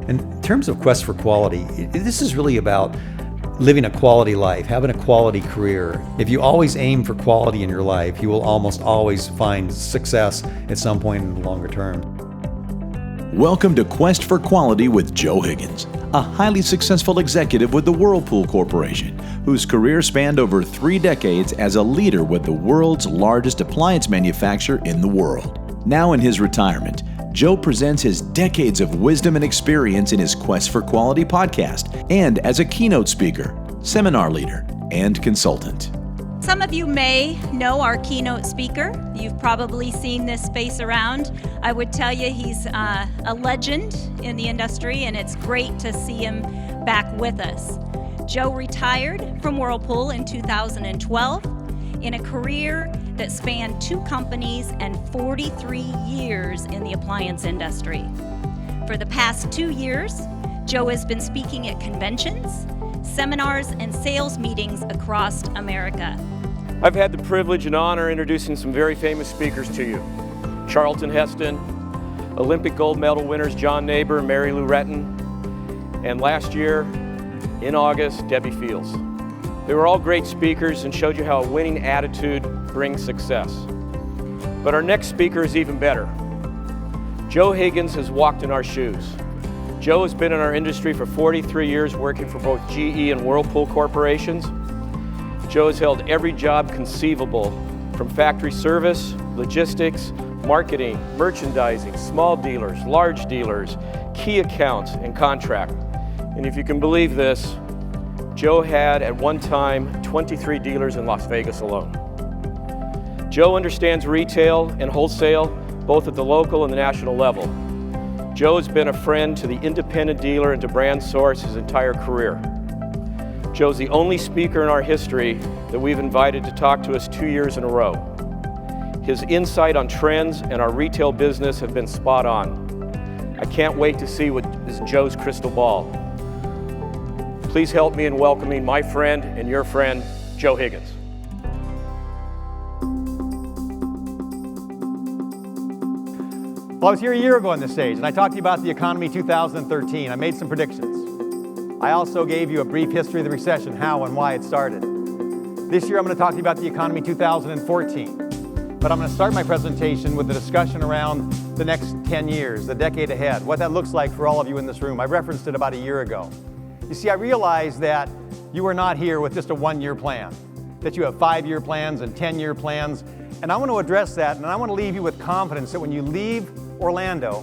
In terms of quest for quality, this is really about living a quality life, having a quality career. If you always aim for quality in your life, you will almost always find success at some point in the longer term. Welcome to Quest for Quality with Joe Higgins, a highly successful executive with the Whirlpool Corporation, whose career spanned over 3 decades as a leader with the world's largest appliance manufacturer in the world. Now in his retirement, Joe presents his decades of wisdom and experience in his Quest for Quality podcast and as a keynote speaker, seminar leader, and consultant. Some of you may know our keynote speaker. You've probably seen this face around. I would tell you he's a legend in the industry, and it's great to see him back with us. Joe retired from Whirlpool in 2012 in a career that spanned 2 companies and 43 years in the appliance industry. For the past 2 years, Joe has been speaking at conventions, seminars, and sales meetings across America. I've had the privilege and honor introducing some very famous speakers to you. Charlton Heston, Olympic gold medal winners John Neighbor and Mary Lou Retton, and last year, in August, Debbie Fields. They were all great speakers and showed you how a winning attitude brings success. But our next speaker is even better. Joe Higgins has walked in our shoes. Joe has been in our industry for 43 years working for both GE and Whirlpool corporations. Joe has held every job conceivable, from factory service, logistics, marketing, merchandising, small dealers, large dealers, key accounts, and contract. And if you can believe this, Joe had at one time 23 dealers in Las Vegas alone. Joe understands retail and wholesale, both at the local and the national level. Joe has been a friend to the independent dealer and to Brand Source his entire career. Joe's the only speaker in our history that we've invited to talk to us 2 years in a row. His insight on trends and our retail business have been spot on. I can't wait to see what is Joe's crystal ball. Please help me in welcoming my friend and your friend, Joe Higgins. Well, I was here a year ago on this stage, and I talked to you about the economy 2013. I made some predictions. I also gave you a brief history of the recession, how and why it started. This year, I'm going to talk to you about the economy 2014. But I'm going to start my presentation with a discussion around the next 10 years, the decade ahead, what that looks like for all of you in this room. I referenced it about a year ago. You see, I realized that you are not here with just a 1-year plan, that you have 5-year plans and 10-year plans, and I want to address that, and I want to leave you with confidence that when you leave Orlando,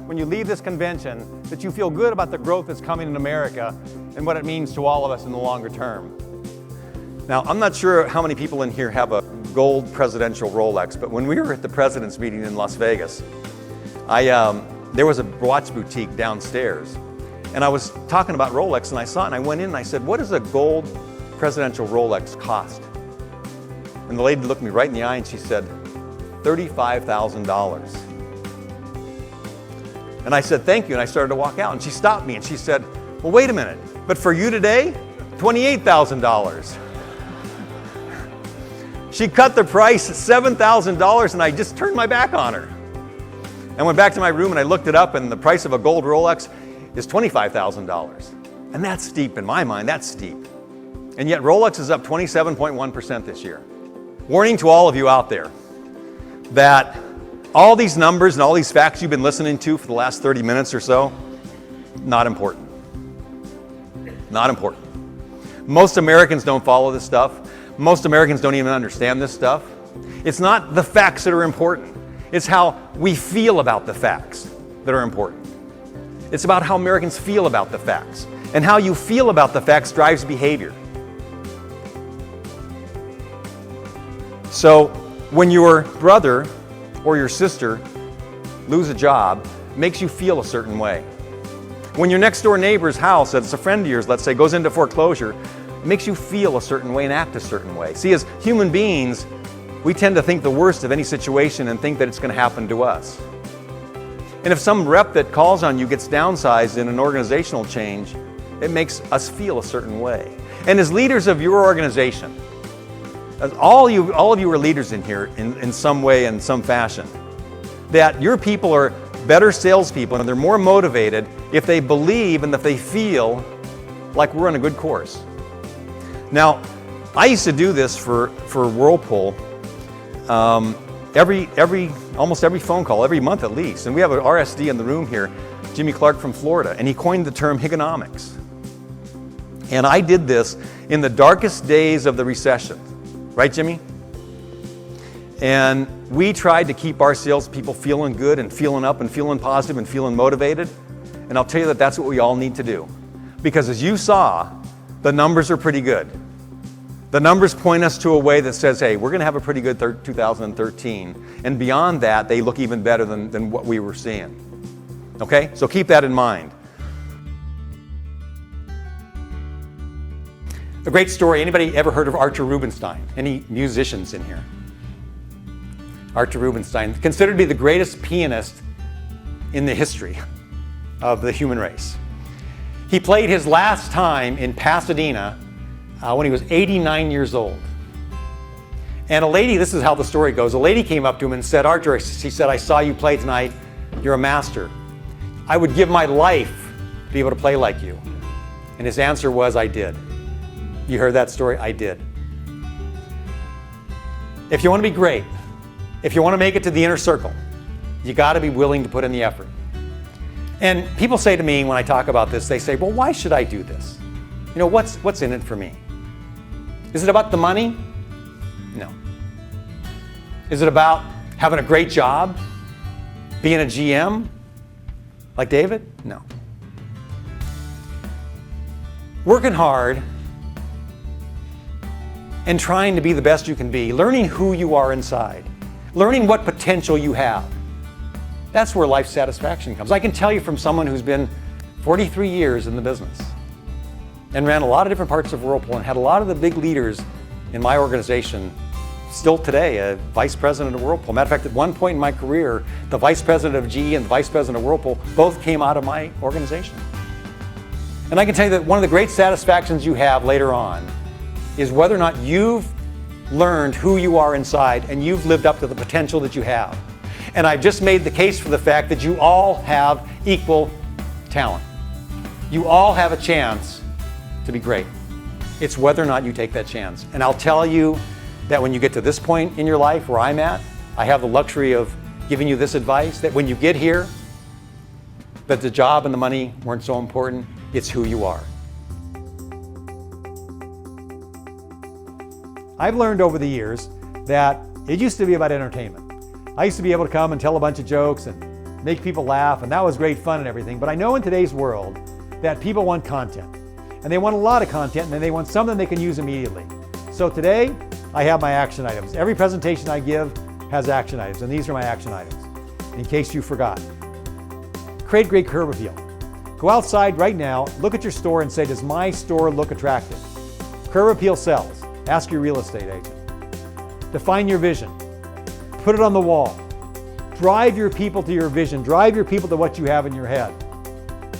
when you leave this convention, that you feel good about the growth that's coming in America and what it means to all of us in the longer term. Now, I'm not sure how many people in here have a gold presidential Rolex, but when we were at the president's meeting in Las Vegas, there was a watch boutique downstairs. And I was talking about Rolex, and I saw it, and I went in and I said, what does a gold presidential Rolex cost? And the lady looked me right in the eye and she said, $35,000. And I said, thank you, and I started to walk out, and she stopped me and she said, well, wait a minute, but for you today, $28,000. She cut the price at $7,000, and I just turned my back on her. I went back to my room and I looked it up, and the price of a gold Rolex is $25,000. And that's steep in my mind, that's steep. And yet Rolex is up 27.1% this year. Warning to all of you out there that all these numbers and all these facts you've been listening to for the last 30 minutes or so, not important. Not important. Most Americans don't follow this stuff. Most Americans don't even understand this stuff. It's not the facts that are important. It's how we feel about the facts that are important. It's about how Americans feel about the facts. And how you feel about the facts drives behavior. So when your brother or your sister lose a job, it makes you feel a certain way. When your next door neighbor's house, that's a friend of yours, let's say, goes into foreclosure, it makes you feel a certain way and act a certain way. See, as human beings, we tend to think the worst of any situation and think that it's going to happen to us. And if some rep that calls on you gets downsized in an organizational change, it makes us feel a certain way. And as leaders of your organization, as all of you are leaders in here in some way, in some fashion, that your people are better salespeople and they're more motivated if they believe and if they feel like we're on a good course. Now, I used to do this for Whirlpool almost every phone call, every month at least. And we have an RSD in the room here, Jimmy Clark from Florida, and he coined the term Higgonomics. And I did this in the darkest days of the recession. Right, Jimmy? And we tried to keep our salespeople feeling good and feeling up and feeling positive and feeling motivated. And I'll tell you that that's what we all need to do. Because as you saw, the numbers are pretty good. The numbers point us to a way that says, hey, we're going to have a pretty good 2013. And beyond that, they look even better than what we were seeing. Okay? So keep that in mind. A great story. Anybody ever heard of Archer Rubinstein? Any musicians in here? Archer Rubinstein, considered to be the greatest pianist in the history of the human race. He played his last time in Pasadena when he was 89 years old. And a lady, this is how the story goes, a lady came up to him and said, Archer, she said, I saw you play tonight. You're a master. I would give my life to be able to play like you. And his answer was, I did. You heard that story? I did. If you want to be great, if you want to make it to the inner circle, you got to be willing to put in the effort. And people say to me when I talk about this, they say, well, why should I do this? You know, what's in it for me? Is it about the money? No. Is it about having a great job? Being a GM? Like David? No. Working hard and trying to be the best you can be, learning who you are inside, learning what potential you have. That's where life satisfaction comes. I can tell you from someone who's been 43 years in the business and ran a lot of different parts of Whirlpool and had a lot of the big leaders in my organization still today, a vice president of Whirlpool. Matter of fact, at one point in my career, the vice president of GE and the vice president of Whirlpool both came out of my organization. And I can tell you that one of the great satisfactions you have later on is whether or not you've learned who you are inside and you've lived up to the potential that you have. And I've just made the case for the fact that you all have equal talent. You all have a chance to be great. It's whether or not you take that chance. And I'll tell you that when you get to this point in your life where I'm at, I have the luxury of giving you this advice, that when you get here, that the job and the money weren't so important, it's who you are. I've learned over the years that it used to be about entertainment. I used to be able to come and tell a bunch of jokes and make people laugh, and that was great fun and everything. But I know in today's world that people want content. And they want a lot of content, and they want something they can use immediately. So today, I have my action items. Every presentation I give has action items, and these are my action items, in case you forgot. Create great curb appeal. Go outside right now, look at your store and say, does my store look attractive? Curb appeal sells. Ask your real estate agent. Define your vision. Put it on the wall. Drive your people to your vision. Drive your people to what you have in your head.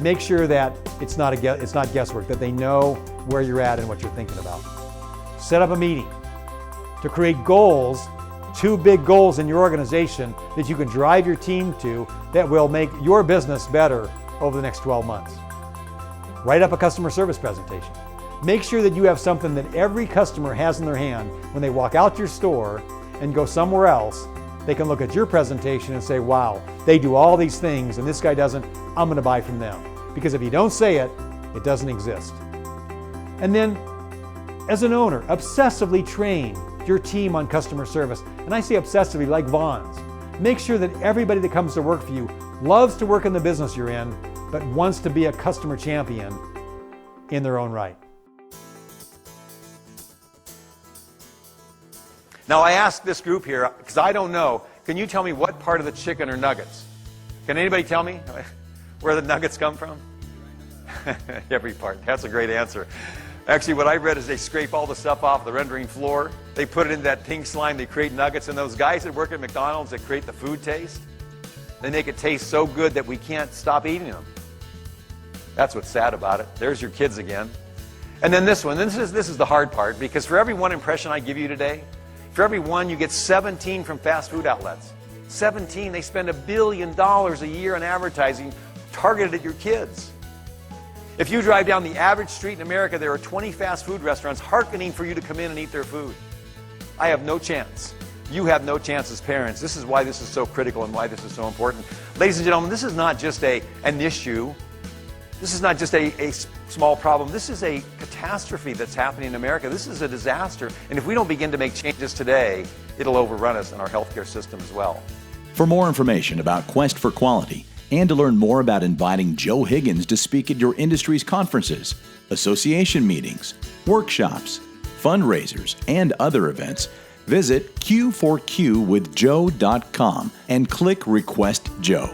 Make sure that it's not guesswork, that they know where you're at and what you're thinking about. Set up a meeting to create goals, 2 big goals in your organization that you can drive your team to that will make your business better over the next 12 months. Write up a customer service presentation. Make sure that you have something that every customer has in their hand when they walk out your store and go somewhere else. They can look at your presentation and say, wow, they do all these things and this guy doesn't, I'm going to buy from them. Because if you don't say it, it doesn't exist. And then, as an owner, obsessively train your team on customer service. And I say obsessively like Vaughn's. Make sure that everybody that comes to work for you loves to work in the business you're in, but wants to be a customer champion in their own right. Now I asked this group here, because I don't know, can you tell me what part of the chicken are nuggets? Can anybody tell me where the nuggets come from? Every part. That's a great answer. Actually, what I read is they scrape all the stuff off the rendering floor. They put it in that pink slime. They create nuggets. And those guys that work at McDonald's that create the food taste, they make it taste so good that we can't stop eating them. That's what's sad about it. There's your kids again. And then this one. This is the hard part, because for every one impression I give you today, for every one, you get 17 from fast food outlets. 17, they spend $1 billion a year on advertising targeted at your kids. If you drive down the average street in America, there are 20 fast food restaurants hearkening for you to come in and eat their food. I have no chance. You have no chance as parents. This is why this is so critical and why this is so important. Ladies and gentlemen, this is not just an issue. This is not just a small problem. This is a catastrophe that's happening in America. This is a disaster. And if we don't begin to make changes today, it'll overrun us in our healthcare system as well. For more information about Quest for Quality and to learn more about inviting Joe Higgins to speak at your industry's conferences, association meetings, workshops, fundraisers, and other events, visit Q4Qwithjoe.com and click Request Joe.